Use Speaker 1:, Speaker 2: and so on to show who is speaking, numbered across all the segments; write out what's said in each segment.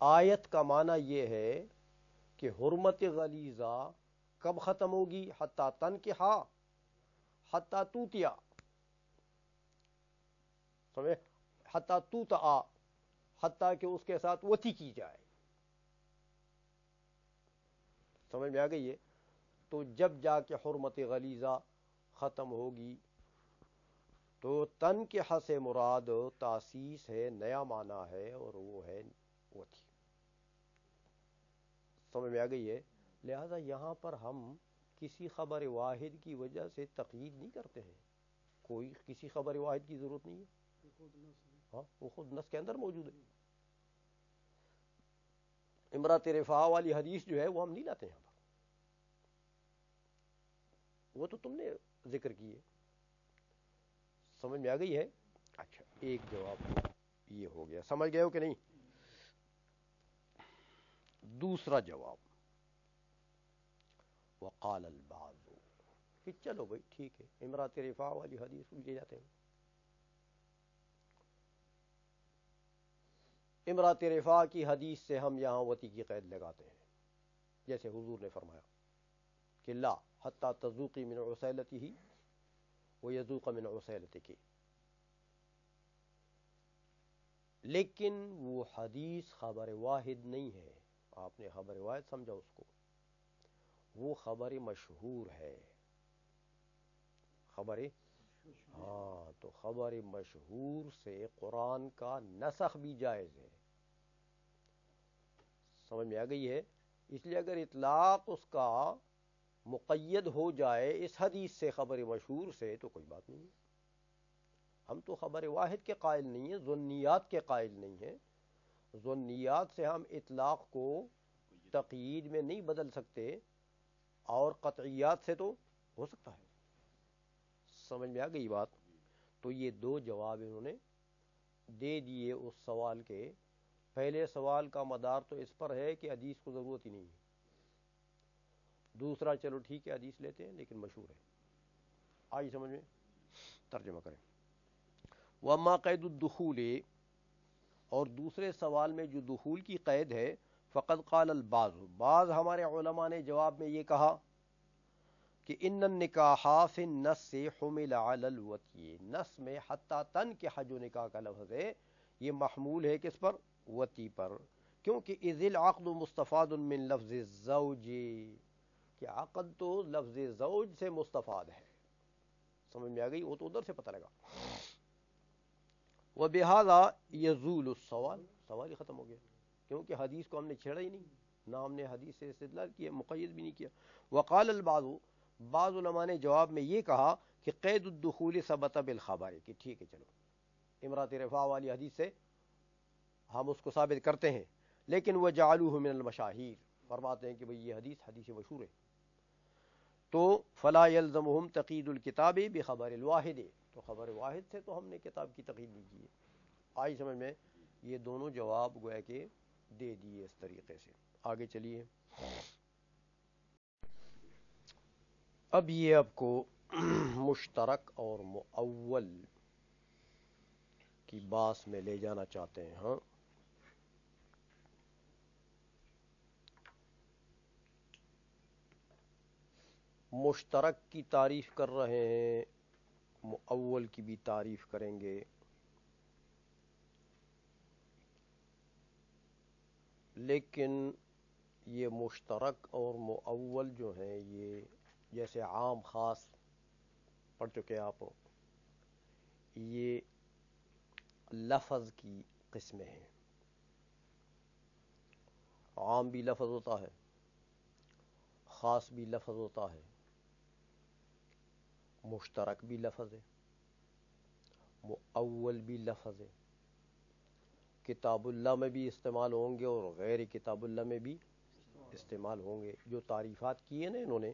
Speaker 1: آیت کا معنی یہ ہے کہ حرمت غلیظہ کب ختم ہوگی؟ حتی تنکحا، حتی توتیا، سمجھے، حتی توتعا، حتی کہ اس کے ساتھ وتی کی جائے. سمجھ میں آ گئی ہے؟ تو جب جا کے حرمت غلیظہ ختم ہوگی تو تنکحہ سے مراد تاسیس ہے، نیا معنی ہے، اور وہ ہے وتی. سمجھ میں آ گئی ہے؟ لہذا یہاں پر ہم کسی خبر واحد کی وجہ سے تقیید نہیں کرتے ہیں. کوئی کسی خبر واحد کی ضرورت نہیں ہے، ہاں وہ خود نص کے اندر موجود ہے. امرات رفاع والی حدیث جو ہے وہ ہم نہیں لاتے ہیں یہاں پر، وہ تو تم نے ذکر کی ہے. سمجھ میں آ گئی ہے؟ اچھا، ایک جواب یہ ہو گیا، سمجھ گئے ہو کہ نہیں؟ دوسرا جواب، وقال البعض، کہ چلو بھائی ٹھیک ہے، امرات رفاع والی حدیث لے جاتے ہیں. امرات رفاع کی حدیث سے ہم یہاں وتی کی قید لگاتے ہیں، جیسے حضور نے فرمایا کہ لا حتی تذوقی من عسیلتہ ویذوق من عسیلتک. لیکن وہ حدیث خبر واحد نہیں ہے. آپ نے خبر واحد سمجھا اس کو، وہ خبر مشہور ہے. خبر، ہاں، تو خبر مشہور سے قرآن کا نسخ بھی جائز ہے. سمجھ میں آ گئی ہے؟ اس لیے اگر اطلاق اس کا مقید ہو جائے اس حدیث سے، خبر مشہور سے، تو کوئی بات نہیں ہے. ہم تو خبر واحد کے قائل نہیں ہیں، ظنیات کے قائل نہیں ہیں. ظنیات سے ہم اطلاق کو تقیید میں نہیں بدل سکتے، اور قطعیات سے تو ہو سکتا ہے. سمجھ میں آ گئی بات؟ تو یہ دو جواب انہوں نے دے دیے اس سوال کے. پہلے سوال کا مدار تو اس پر ہے کہ حدیث کو ضرورت ہی نہیں ہے. دوسرا، چلو ٹھیک ہے حدیث لیتے ہیں لیکن مشہور ہے. آئی سمجھ میں؟ ترجمہ کریں. وَأَمَّا قید الدخول، اور دوسرے سوال میں جو دخول کی قید ہے، فقد قال البعض، بعض ہمارے علماء نے جواب میں یہ کہا کہ ان النکاح فی النص حمل علی الوتی، نص میں حتی تنکح جو نکاح کا لفظ ہے یہ محمول ہے کس پر؟ وتی پر. کیونکہ اذ العقد مستفاد من لفظ الزوج، کہ عقد تو لفظ زوج سے مستفاد ہے. سمجھ میں آ گئی؟ وہ تو ادھر سے پتہ لگا. وَبِهَذَا يَزُولُ السوال، سوال ہی ختم ہو گیا، کیونکہ حدیث کو ہم نے چھیڑا ہی نہیں، نہ ہم نے حدیث سے استدلال کیا، مقید بھی نہیں کیا. وقال البعض، بعض علماء نے جواب میں یہ کہا کہ قید الدخول ثبت بالخبر، کہ ٹھیک ہے چلو امرات رفاع والی حدیث سے ہم اس کو ثابت کرتے ہیں، لیکن وجعلوہ من المشاہیر، فرماتے ہیں کہ بھئی یہ حدیث مشہور ہے، تو فلا یلزمہم تقید الکتاب بخبر الواحد، تو خبر واحد سے تو ہم نے کتاب کی تقید نہیں کی ہے. آئی سمجھ میں؟ یہ دونوں جواب گویا کہ دے دیے اس طریقے سے. آگے چلیے. اب یہ آپ کو مشترک اور مؤول کی باس میں لے جانا چاہتے ہیں. ہاں، مشترک کی تعریف کر رہے ہیں، مؤول کی بھی تعریف کریں گے. لیکن یہ مشترک اور مؤول جو ہیں یہ جیسے عام خاص پڑھ چکے آپ، یہ لفظ کی قسمیں ہیں. عام بھی لفظ ہوتا ہے، خاص بھی لفظ ہوتا ہے، مشترک بھی لفظ ہے، مؤول بھی لفظ ہے. کتاب اللہ میں بھی استعمال ہوں گے اور غیر کتاب اللہ میں بھی استعمال ہوں گے. جو تعریفات کی ہیں نا انہوں نے،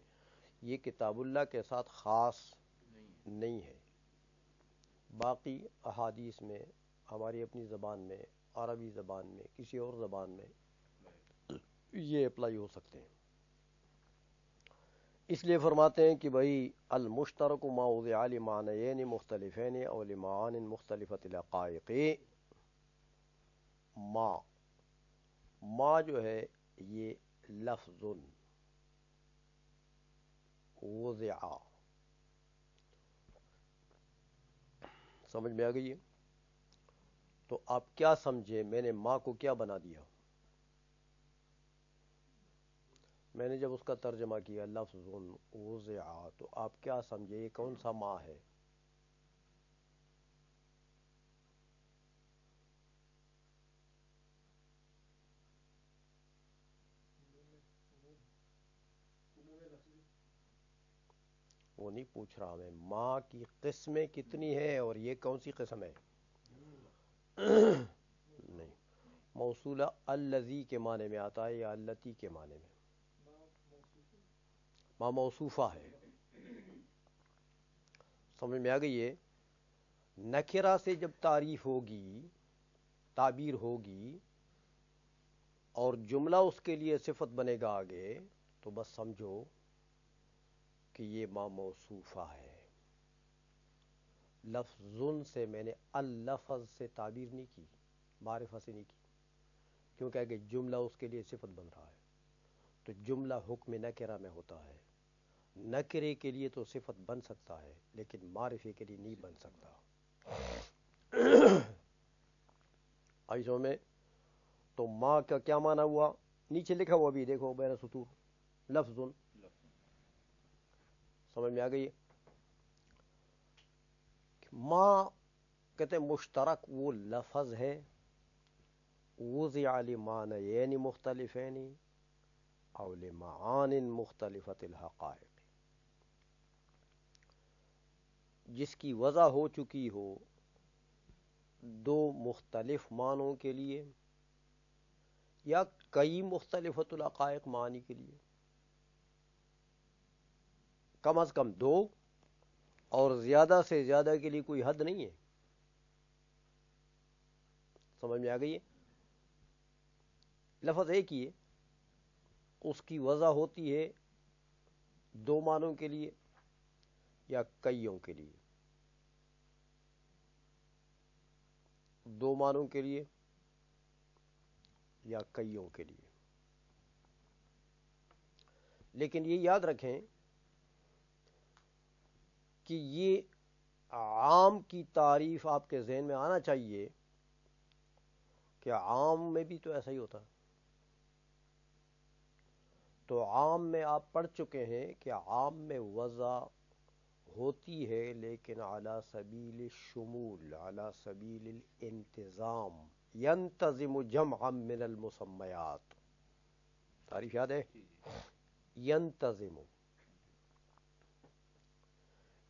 Speaker 1: یہ کتاب اللہ کے ساتھ خاص نہیں ہے. باقی احادیث میں، ہماری اپنی زبان میں، عربی زبان میں، کسی اور زبان میں یہ اپلائی ہو سکتے ہیں. اس لیے فرماتے ہیں کہ بھئی المشترک ما وضع لمعنیین مختلفین او لمعان مختلفۃ الحقائق، ما ما جو ہے یہ لفظ وضع، سمجھ میں آ گئی ہے؟ تو آپ کیا سمجھے میں نے ما کو کیا بنا دیا؟ میں نے جب اس کا ترجمہ کیا لفظ وضع، تو آپ کیا سمجھے یہ کون سا ما ہے؟ وہ نہیں پوچھ رہا میں، ما کی قسمیں کتنی ہیں اور یہ کون سی قسم ہے؟ نہیں، موصولہ الذی کے معنی میں آتا ہے یا التی کے معنی میں؟ ما موصوفہ ہے، سمجھ میں آ گئی ہے؟ نکرہ سے جب تعریف ہوگی، تعبیر ہوگی اور جملہ اس کے لیے صفت بنے گا آگے، تو بس سمجھو کہ یہ ما موصوفہ ہے۔ لفظن سے میں نے اللفظ سے تعبیر نہیں کی، معرفہ سے نہیں کی، کیونکہ کہ جملہ اس کے لیے صفت بن رہا ہے، تو جملہ حکم نکرہ میں ہوتا ہے۔ نکرے کے لیے تو صفت بن سکتا ہے لیکن معرفے کے لیے نہیں بن سکتا۔ آئی سو میں؟ تو ما کا کیا معنی ہوا؟ نیچے لکھا ہوا بھی دیکھو بین سطور، لفظ، سمجھ میں آ گئی؟ ما کہتے ہیں مشترک وہ لفظ ہے وضع لمعنیین مختلفین او لمعان مختلفت الحقائق، جس کی وضع ہو چکی ہو دو مختلف معنوں کے لیے یا کئی مختلفت الحقائق معنی کے لیے، کم از کم دو، اور زیادہ سے زیادہ کے لیے کوئی حد نہیں ہے۔ سمجھ میں آ گئی ہے؟ لفظ ایک ہی ہے، اس کی وضع ہوتی ہے دو معنوں کے لیے یا کئیوں کے لیے، دو معنوں کے لیے یا کئیوں کے لیے۔ لیکن یہ یاد رکھیں کہ یہ عام کی تعریف آپ کے ذہن میں آنا چاہیے کہ عام میں بھی تو ایسا ہی ہوتا ہے۔ تو عام میں آپ پڑھ چکے ہیں کہ عام میں وضع ہوتی ہے لیکن علی سبیل الشمول، علی سبیل الانتظام، ینتظم جمعا من المسمیات، تعریف یاد ہے؟ ینتظم،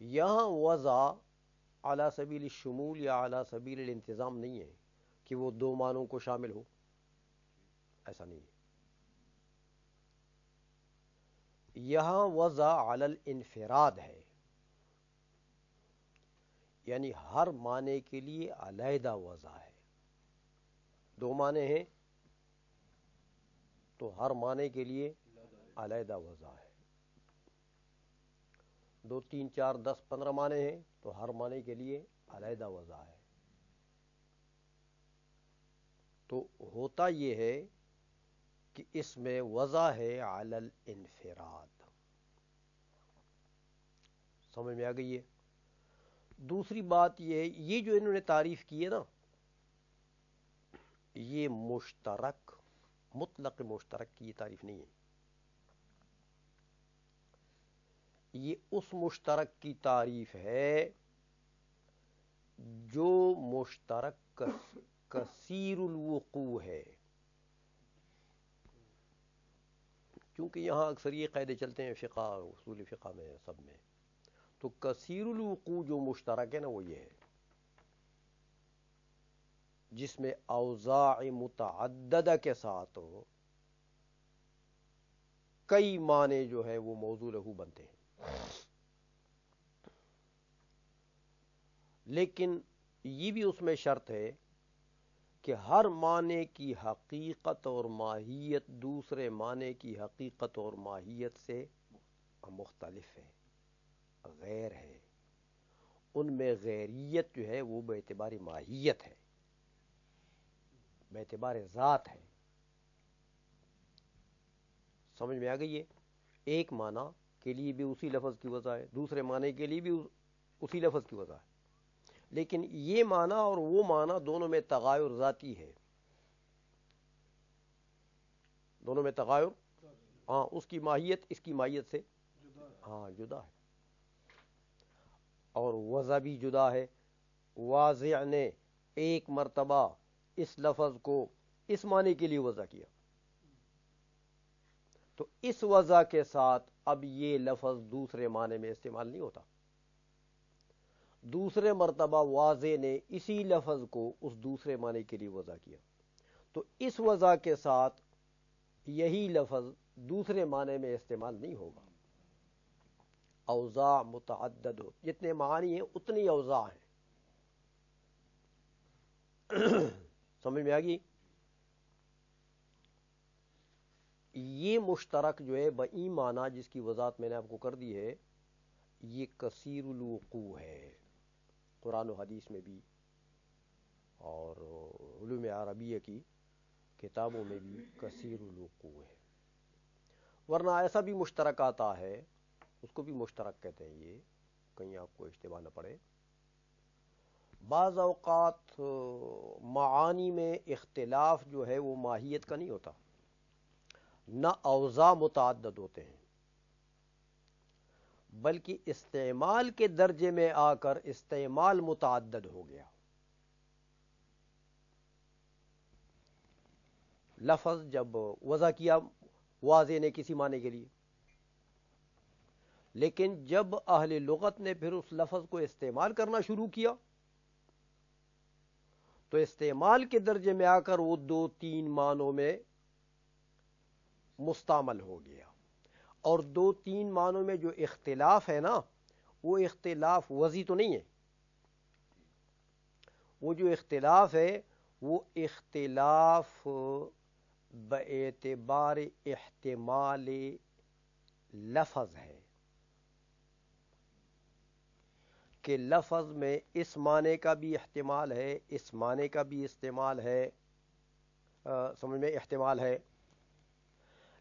Speaker 1: یہاں وضع علی سبیل الشمول یا علی سبیل الانتظام نہیں ہے کہ وہ دو معنوں کو شامل ہو، ایسا نہیں ہے۔ یہاں وضع علی الانفراد ہے، یعنی ہر معنی کے لیے علیحدہ وضع ہے۔ دو معنی ہیں تو ہر معنی کے لیے علیحدہ وضع ہے۔ دو تین چار 10 15 معنی ہیں تو ہر معنی کے لیے علیحدہ وضع ہے۔ تو ہوتا یہ ہے کہ اس میں وضع ہے علی الانفراد، سمجھ میں آ گئی ہے؟ دوسری بات یہ ہے، یہ جو انہوں نے تعریف کی ہے نا، یہ مشترک، مطلق مشترک کی یہ تعریف نہیں ہے، یہ اس مشترک کی تعریف ہے جو مشترک کثیر الوقوع ہے۔ کیونکہ یہاں اکثر یہ قاعدے چلتے ہیں فقہ، اصول فقہ میں، سب میں، تو کثیر الوقوع جو مشترک ہے نا وہ یہ ہے جس میں اوضاع متعددہ کے ساتھ کئی معنی جو ہے وہ موضوع لہو بنتے ہیں۔ لیکن یہ بھی اس میں شرط ہے کہ ہر معنی کی حقیقت اور ماہیت دوسرے معنی کی حقیقت اور ماہیت سے مختلف ہے، غیر ہے۔ ان میں غیریت جو ہے وہ باعتبار ماہیت ہے، باعتبار ذات ہے، سمجھ میں آ گئی ہے؟ ایک معنی کے لیے بھی اسی لفظ کی وضع ہے، دوسرے معنی کے لیے بھی اسی لفظ کی وضع ہے، لیکن یہ معنی اور وہ معنی دونوں میں تغایر ذاتی ہے، دونوں میں تغایر، ہاں اس کی ماہیت اس کی ماہیت سے ہاں جدا ہے، اور وضع بھی جدا ہے۔ واضح نے ایک مرتبہ اس لفظ کو اس معنی کے لیے وضع کیا، تو اس وضع کے ساتھ اب یہ لفظ دوسرے معنی میں استعمال نہیں ہوتا۔ دوسرے مرتبہ واضح نے اسی لفظ کو اس دوسرے معنی کے لیے وضع کیا، تو اس وضع کے ساتھ یہی لفظ دوسرے معنی میں استعمال نہیں ہوگا۔ اوضاع متعدد ہو، جتنے معانی ہیں اتنی اوضاع ہیں۔ سمجھ میں آ گئی؟ یہ مشترک جو ہے بئی معنی جس کی وضاحت میں نے آپ کو کر دی ہے، یہ کثیر الوقوع ہے، قرآن و حدیث میں بھی اور علوم عربیہ کی کتابوں میں بھی کثیر الوقوع ہے۔ ورنہ ایسا بھی مشترک آتا ہے، اس کو بھی مشترک کہتے ہیں، یہ کہیں آپ کو اشتباہ نہ پڑے۔ بعض اوقات معانی میں اختلاف جو ہے وہ ماہیت کا نہیں ہوتا، نہ اوضاع متعدد ہوتے ہیں، بلکہ استعمال کے درجے میں آ کر استعمال متعدد ہو گیا۔ لفظ جب وضع کیا واضح نے کسی معنی کے لیے، لیکن جب اہل لغت نے پھر اس لفظ کو استعمال کرنا شروع کیا تو استعمال کے درجے میں آ کر وہ دو تین معنوں میں مستعمل ہو گیا، اور دو تین معنوں میں جو اختلاف ہے نا، وہ اختلاف وضعی تو نہیں ہے، وہ جو اختلاف ہے وہ اختلاف باعتبار احتمال لفظ ہے، کہ لفظ میں اس معنی کا بھی احتمال ہے، اس معنی کا بھی استعمال ہے، سمجھ میں احتمال ہے،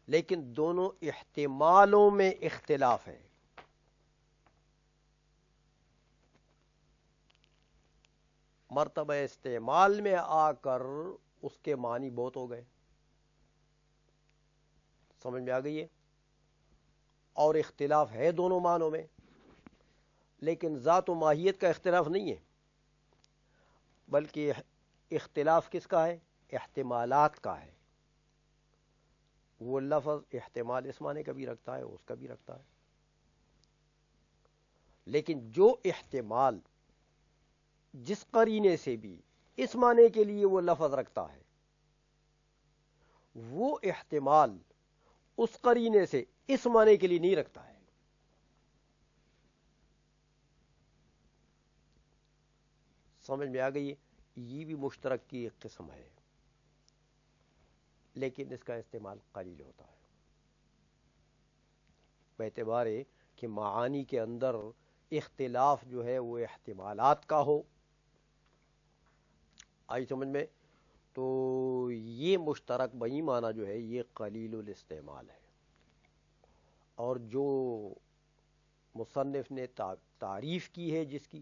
Speaker 1: لیکن دونوں احتمالوں میں اختلاف ہے۔ مرتبہ استعمال میں آ کر اس کے معنی بہت ہو گئے، سمجھ میں آ گئی ہے؟ اور اختلاف ہے دونوں معنوں میں، لیکن ذات و ماہیت کا اختلاف نہیں ہے، بلکہ اختلاف کس کا ہے؟ احتمالات کا ہے۔ وہ لفظ احتمال اس معنی کا بھی رکھتا ہے، اس کا بھی رکھتا ہے، لیکن جو احتمال جس قرینے سے بھی اس معنی کے لیے وہ لفظ رکھتا ہے، وہ احتمال اس قرینے سے اس معنی کے لیے نہیں رکھتا ہے۔ سمجھ میں آ گئی؟ یہ بھی مشترک کی ایک قسم ہے، لیکن اس کا استعمال قلیل ہوتا ہے، باعتبار کہ معانی کے اندر اختلاف جو ہے وہ احتمالات کا ہو۔ آئی سمجھ میں؟ تو یہ مشترک بئی معنی جو ہے یہ قلیل الاستعمال ہے، اور جو مصنف نے تعریف کی ہے جس کی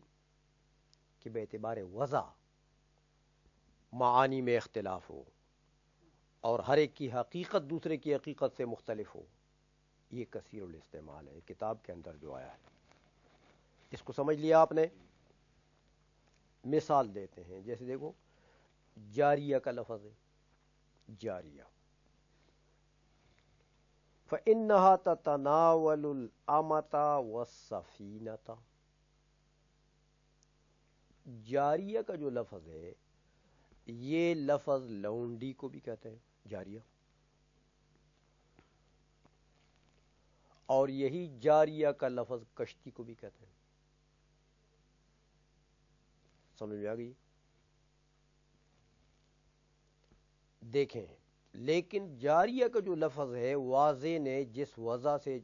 Speaker 1: کہ باعتبار وضع معانی میں اختلاف ہو اور ہر ایک کی حقیقت دوسرے کی حقیقت سے مختلف ہو، یہ کثیر الاستعمال ہے کتاب کے اندر جو آیا ہے۔ اس کو سمجھ لیا آپ نے؟ مثال دیتے ہیں، جیسے دیکھو جاریہ کا لفظ ہے، جاریہ، فَإِنَّهَا تَتَنَاوَلُ الْأَمَةَ وَالسَّفِينَةَ۔ جاریہ کا جو لفظ ہے یہ لفظ لونڈی کو بھی کہتے ہیں جاریہ، اور یہی جاریہ کا لفظ کشتی کو بھی کہتے ہیں۔ سمجھ میں آ گئی؟ دیکھیں، لیکن جاریہ کا جو لفظ ہے واضح نے جس وضع سے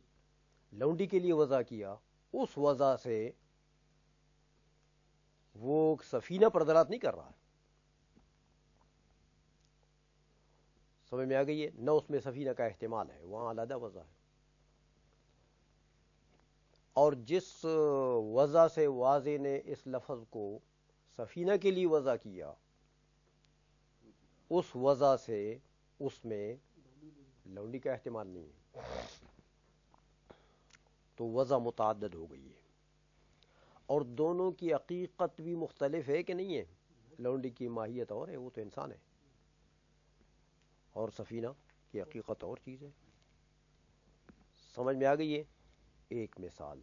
Speaker 1: لونڈی کے لیے وضع کیا، اس وضع سے وہ سفینہ پر دلالت نہیں کر رہا ہے۔ سمجھ میں آ گئی ہے؟ نہ اس میں سفینہ کا احتمال ہے، وہاں علیحدہ وضع ہے. اور جس وضع سے واضح نے اس لفظ کو سفینہ کے لیے وضع کیا، اس وضع سے اس میں لونڈی کا احتمال نہیں ہے، تو وضع متعدد ہو گئی ہے. اور دونوں کی حقیقت بھی مختلف ہے کہ نہیں ہے؟ لونڈی کی ماہیت اور ہے، وہ تو انسان ہے، اور سفینہ کی حقیقت اور چیز ہے. سمجھ میں آ گئی ہے؟ ایک مثال.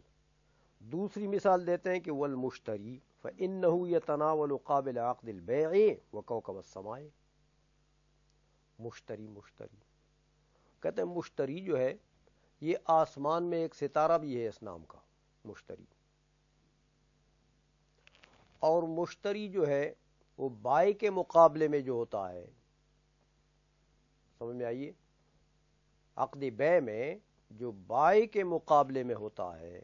Speaker 1: دوسری مثال دیتے ہیں کہ والمشتری فإنه يتناول قابل عقد البيع وكوكب السماء. مشتری کہتے ہیں مشتری جو ہے یہ آسمان میں ایک ستارہ بھی ہے اس نام کا مشتری. اور مشتری جو ہے وہ بائی کے مقابلے میں جو ہوتا ہے، سمجھ میں آئیے، عقد بیع میں جو بائی کے مقابلے میں ہوتا ہے،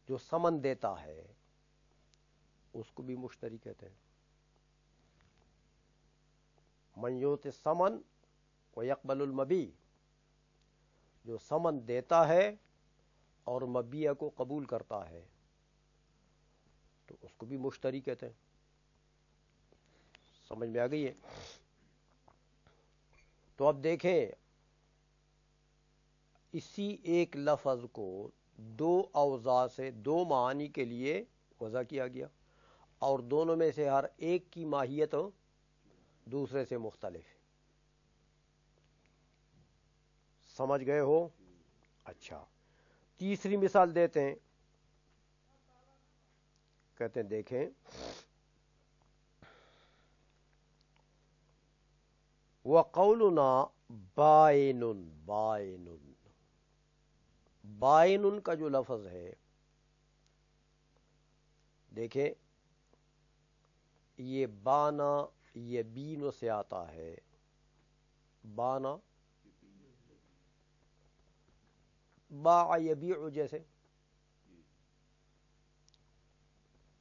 Speaker 1: جو سمن دیتا ہے، اس کو بھی مشتری کہتے ہیں. من یؤت الثمن ویقبل المبیع، جو سمن دیتا ہے اور مبیع کو قبول کرتا ہے، تو اس کو بھی مشتری کہتے ہیں. سمجھ میں آ گئی ہے؟ تو اب دیکھیں، اسی ایک لفظ کو دو اوضاع سے دو معانی کے لیے وضع کیا گیا، اور دونوں میں سے ہر ایک کی ماہیت دوسرے سے مختلف ہے. سمجھ گئے ہو؟ اچھا، تیسری مثال دیتے ہیں. کہتے ہیں دیکھیں، وَقَوْلُنَا بَائِنٌ. بائن کا جو لفظ ہے، دیکھیں یہ بانا یبین سے آتا ہے. بانا باع یبیع جیسے،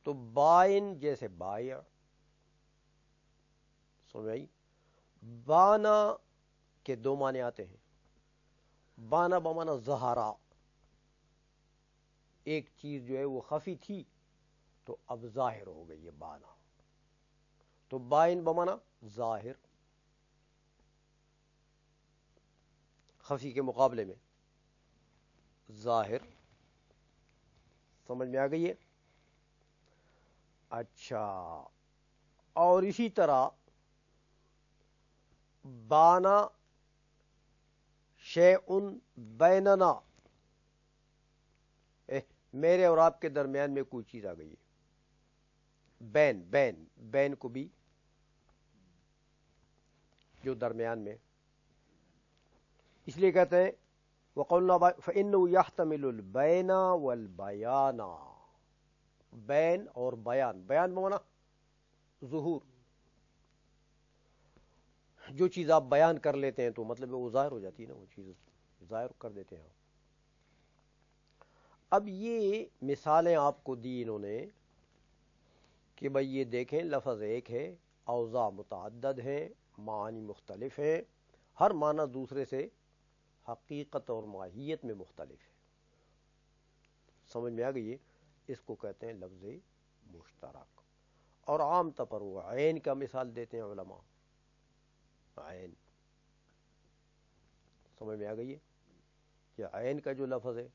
Speaker 1: تو بائن جیسے بائع. سمجھ؟ بانا کے دو معنی آتے ہیں. بانا بمانا ظہرا، ایک چیز جو ہے وہ خفی تھی تو اب ظاہر ہو گئی ہے بانا. تو بائن بمانا ظاہر، خفی کے مقابلے میں ظاہر. سمجھ میں آ گئی ہے؟ اچھا، اور اسی طرح بانا شیء بیننا، میرے اور آپ کے درمیان میں کوئی چیز آ گئی ہے. بین کو بھی جو درمیان میں، اس لیے کہتے ہیں وَقَوْلُنَا فَإِنَّهُ يَحْتَمِلُ الْبَيْنَ وَالْبَيَانَ. بین اور بیان، بیان بمانا ظہور. جو چیز آپ بیان کر لیتے ہیں تو مطلب وہ ظاہر ہو جاتی ہے نا، وہ چیز ظاہر کر دیتے ہیں. اب یہ مثالیں آپ کو دی انہوں نے کہ بھئی یہ دیکھیں، لفظ ایک ہے، اوضاع متعدد ہیں، معانی مختلف ہیں، ہر معنی دوسرے سے حقیقت اور ماہیت میں مختلف ہے. سمجھ میں آ گئی ہے؟ اس کو کہتے ہیں لفظ مشترک. اور عام طور پر وہ عین کا مثال دیتے ہیں علماء. عین، سمجھ میں آ گئی ہے کہ عین کا جو لفظ ہے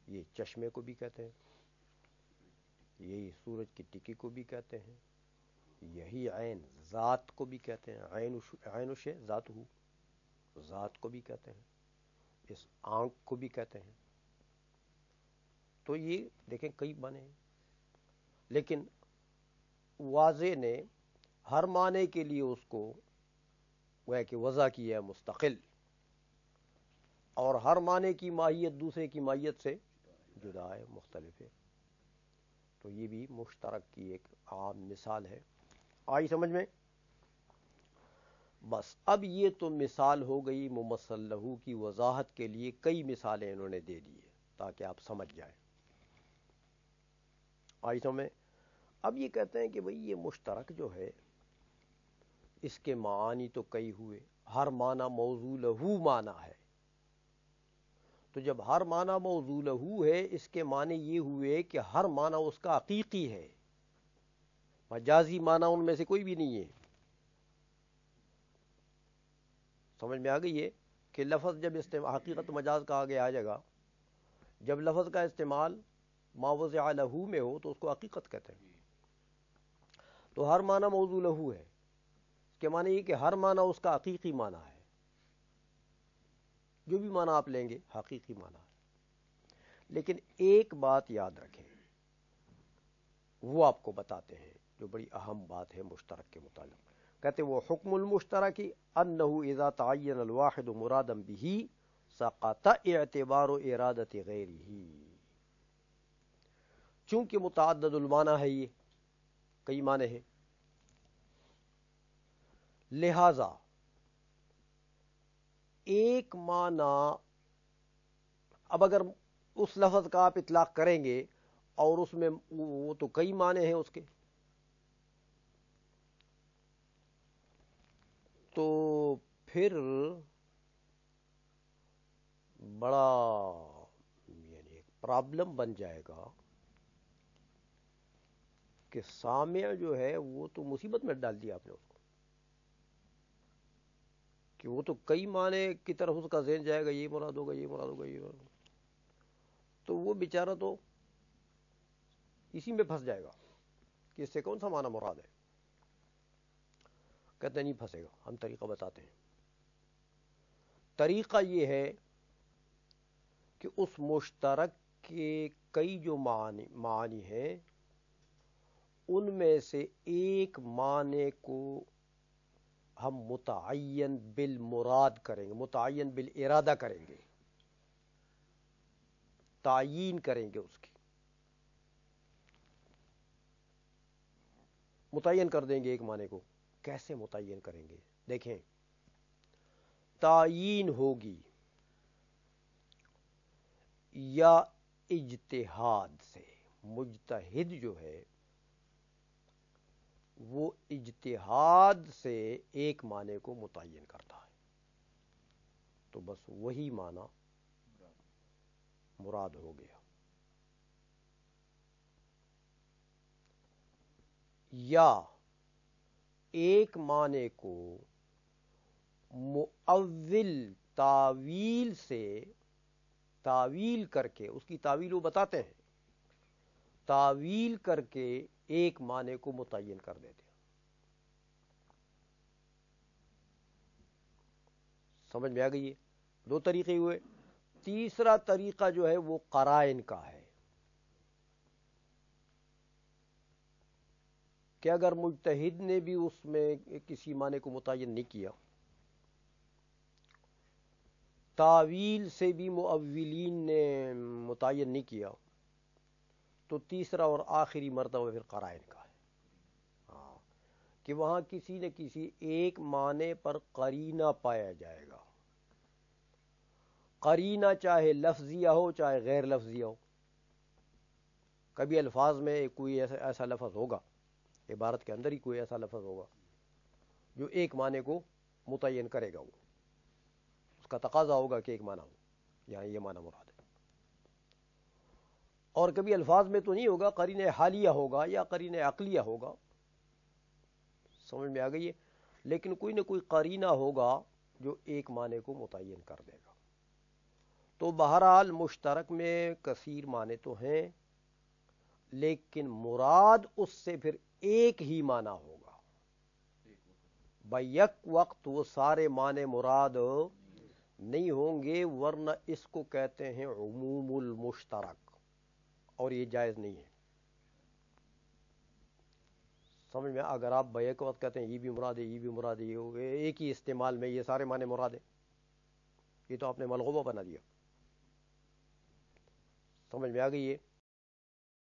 Speaker 1: یہ چشمے کو بھی کہتے ہیں، یہی سورج کی ٹکی کو بھی کہتے ہیں، یہی عین ذات کو بھی کہتے ہیں. عین شے ذات ہو، ذات کو بھی کہتے ہیں، اس آنکھ کو بھی کہتے ہیں. تو یہ دیکھیں کئی معنی ہیں، لیکن واضح نے ہر معنی کے لیے اس کو وہ کہ وضع کی ہے مستقل، اور ہر معنی کی ماہیت دوسرے کی ماہیت سے جدا ہے، مختلف ہے. تو یہ بھی مشترک کی ایک عام مثال ہے. آئی سمجھ میں؟ بس اب یہ تو مثال ہو گئی ممثل لہو کی وضاحت کے لیے. کئی مثالیں انہوں نے دے دی ہے تاکہ آپ سمجھ جائیں. آئی سمجھ میں؟ اب یہ کہتے ہیں کہ بھئی یہ مشترک جو ہے اس کے معانی تو کئی ہوئے، ہر معنی موضوع لہو معنی ہے. تو جب ہر معنی موضوع لہو ہے، اس کے معنی یہ ہوئے کہ ہر معنی اس کا حقیقی ہے، مجازی معنی ان میں سے کوئی بھی نہیں ہے. سمجھ میں آ گئی ہے کہ لفظ جب حقیقت مجاز کہا گیا آ جائے گا، جب لفظ کا استعمال ما وضع لہو میں ہو تو اس کو حقیقت کہتے ہیں. تو ہر معنی موضوع لہو ہے، اس کے معنی یہ کہ ہر معنی اس کا حقیقی معنی ہے. جو بھی معنی آپ لیں گے حقیقی معنی ہے. لیکن ایک بات یاد رکھیں، وہ آپ کو بتاتے ہیں جو بڑی اہم بات ہے مشترک کے متعلق. کہتے وہ حکم المشترک انہ اذا تعین الواحد مرادا به سقط اعتبار ارادت غیرہ. چونکہ متعدد المعنی ہے، یہ کئی معنی ہیں، لہذا ایک معنی اب اگر اس لفظ کا آپ اطلاق کریں گے اور اس میں وہ تو کئی معنی ہیں اس کے، تو پھر بڑا یعنی ایک پرابلم بن جائے گا کہ سامع جو ہے وہ تو مصیبت میں ڈال دیا آپ نے اس کو، کہ وہ تو کئی معنی کی طرف اس کا ذہن جائے گا، یہ مراد ہوگا، یہ مراد ہوگا، یہ مراد ہوگا. تو وہ بیچارہ تو اسی میں پھنس جائے گا کہ اس سے کون سا معنی مراد ہے. کہتے نہیں پھنسے گا، ہم طریقہ بتاتے ہیں. طریقہ یہ ہے کہ اس مشترک کے کئی جو معانی ہیں ان میں سے ایک معنی کو ہم متعین بالمراد کریں گے، متعین بالارادہ کریں گے، تعیین کریں گے، اس کی متعین کر دیں گے ایک معنی کو. کیسے متعین کریں گے؟ دیکھیں، تعیین ہوگی یا اجتہاد سے. مجتہد جو ہے وہ اجتہاد سے ایک معنی کو متعین کرتا ہے، تو بس وہی معنی مراد ہو گیا. یا ایک معنی کو مؤول تعویل سے تعویل کر کے، اس کی تعویل وہ بتاتے ہیں، تعویل کر کے ایک معنی کو متعین کر دیتے ہیں. سمجھ میں آ گئی ہے؟ دو طریقے ہوئے. تیسرا طریقہ جو ہے وہ قرائن کا ہے کہ اگر مجتہد نے بھی اس میں کسی معنی کو متعین نہیں کیا، تعویل سے بھی مؤولین نے متعین نہیں کیا، تو تیسرا اور آخری مرتبہ پھر قرائن کا ہے. ہاں، کہ وہاں کسی نہ کسی ایک معنی پر قرینہ پایا جائے گا. قرینہ چاہے لفظیہ ہو چاہے غیر لفظیہ ہو. کبھی الفاظ میں کوئی ایسا لفظ ہوگا، عبارت کے اندر ہی کوئی ایسا لفظ ہوگا جو ایک معنی کو متعین کرے گا، وہ اس کا تقاضا ہوگا کہ ایک معنی ہو، یہاں یہ معنی مراد ہے. اور کبھی الفاظ میں تو نہیں ہوگا، قرینہ حالیہ ہوگا یا قرینہ عقلیہ ہوگا. سمجھ میں آ گئی ہے؟ لیکن کوئی نہ کوئی قرینہ ہوگا جو ایک معنی کو متعین کر دے گا. تو بہرحال مشترک میں کثیر معنی تو ہیں، لیکن مراد اس سے پھر ایک ہی معنی ہوگا. بیک وقت وہ سارے معنی مراد نہیں ہوں گے، ورنہ اس کو کہتے ہیں عموم المشترک، اور یہ جائز نہیں ہے. سمجھ میں؟ اگر آپ بیک وقت کہتے ہیں یہ بھی مراد ہے، یہ بھی مراد ہے، یہ ایک ہی استعمال میں یہ سارے معنی مراد ہیں، یہ تو آپ نے ملغوبہ بنا دیا. سمجھ میں آ گئی ہے؟